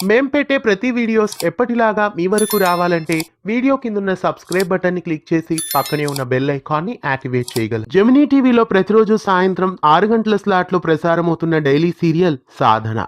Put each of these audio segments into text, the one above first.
మేం పెట్టే ప్రతి వీడియోస్ ఎప్పటిలాగా మీ వరకు రావాలంటే వీడియో కిందున్న సబ్స్క్రైబ్ బటన్ ని క్లిక్ చేసి పక్కనే ఉన్న బెల్ ఐకాన్ ని యాక్టివేట్ చేయగలరు. జెమినీ టీవీలో ప్రతిరోజు సాయంత్రం 6 గంటల స్లాట్ లో ప్రసారమవుతున్న డైలీ సీరియల్ సాధన.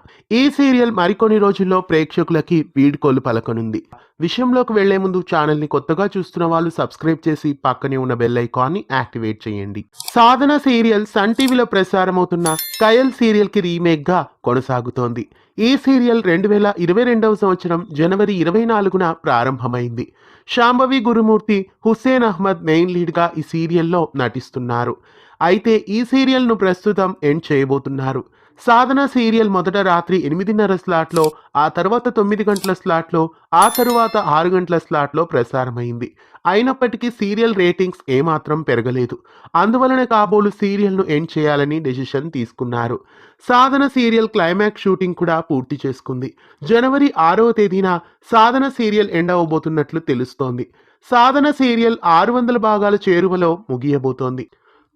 ఈ సీరియల్ మరికొన్ని రోజుల్లో ప్రేక్షకులకి వీడ్కోలు పలకనుంది. విషయంలోకి వెళ్లే ముందు ఛానల్ ని కొత్తగా చూస్తున్న వాళ్ళు సబ్స్క్రైబ్ చేసి పక్కనే ఉన్న బెల్ ఐకాన్ ని యాక్టివేట్ చేయండి. సాధన సీరియల్ సన్ టీవీలో ప్రసారమవుతున్న కయల్ సీరియల్ కి రీమేక్ గా కొనసాగుతోంది. ఈ సీరియల్ 2022వ సంవత్సరం జనవరి 24న ప్రారంభమైంది. శాంభవి గురుమూర్తి, హుస్సేన్ అహ్మద్ మెయిన్ లీడ్గా ఈ సీరియల్లో నటిస్తున్నారు. అయితే ఈ సీరియల్ను ప్రస్తుతం ఎండ్ చేయబోతున్నారు. సాధన సీరియల్ మొదట రాత్రి 8:30 స్లాట్లో, ఆ తర్వాత 9 గంటల స్లాట్లో, ఆ తరువాత 6 గంటల స్లాట్లో ప్రసారమైంది. అయినప్పటికీ సీరియల్ రేటింగ్స్ ఏమాత్రం పెరగలేదు. అందువలన కాబోలు సీరియల్ను ఎండ్ చేయాలని డెసిషన్ తీసుకున్నారు. సాధన సీరియల్ క్లైమాక్స్ షూటింగ్ కూడా పూర్తి చేసుకుంది. జనవరి 6వ తేదీన సాధన సీరియల్ ఎండ్ అవబోతున్నట్లు తెలుస్తోంది. సాధన సీరియల్ 600 భాగాల చేరువలో ముగియబోతోంది.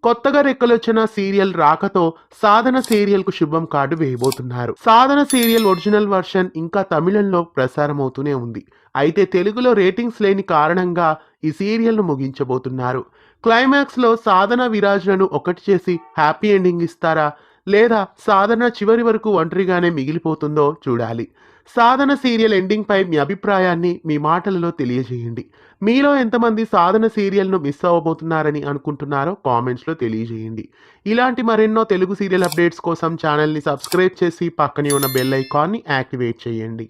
కొత్తగా రెక్కలొచ్చిన సీరియల్ రాకతో సాధన సీరియల్ కు శుభం కార్డు వేయబోతున్నారు. సాధన సీరియల్ ఒరిజినల్ వర్షన్ ఇంకా తమిళంలో ప్రసారం అవుతూనే ఉంది. అయితే తెలుగులో రేటింగ్స్ లేని కారణంగా ఈ సీరియల్ ను ముగించబోతున్నారు. క్లైమాక్స్ లో సాధన విరాజ్లను ఒకటి చేసి హ్యాపీ ఎండింగ్ ఇస్తారా, లేదా సాధన చివరి వరకు ఒంటరిగానే మిగిలిపోతుందో చూడాలి. సాధన సీరియల్ ఎండింగ్ పై మీ అభిప్రాయాన్ని మీ మాటలలో తెలియజేయండి. మీలో ఎంతమంది సాధన సీరియల్ను మిస్ అవ్వబోతున్నారని అనుకుంటున్నారో కామెంట్స్లో తెలియజేయండి. ఇలాంటి మరెన్నో తెలుగు సీరియల్ అప్డేట్స్ కోసం ఛానల్ని సబ్స్క్రైబ్ చేసి పక్కనే ఉన్న బెల్ ఐకాన్ని యాక్టివేట్ చేయండి.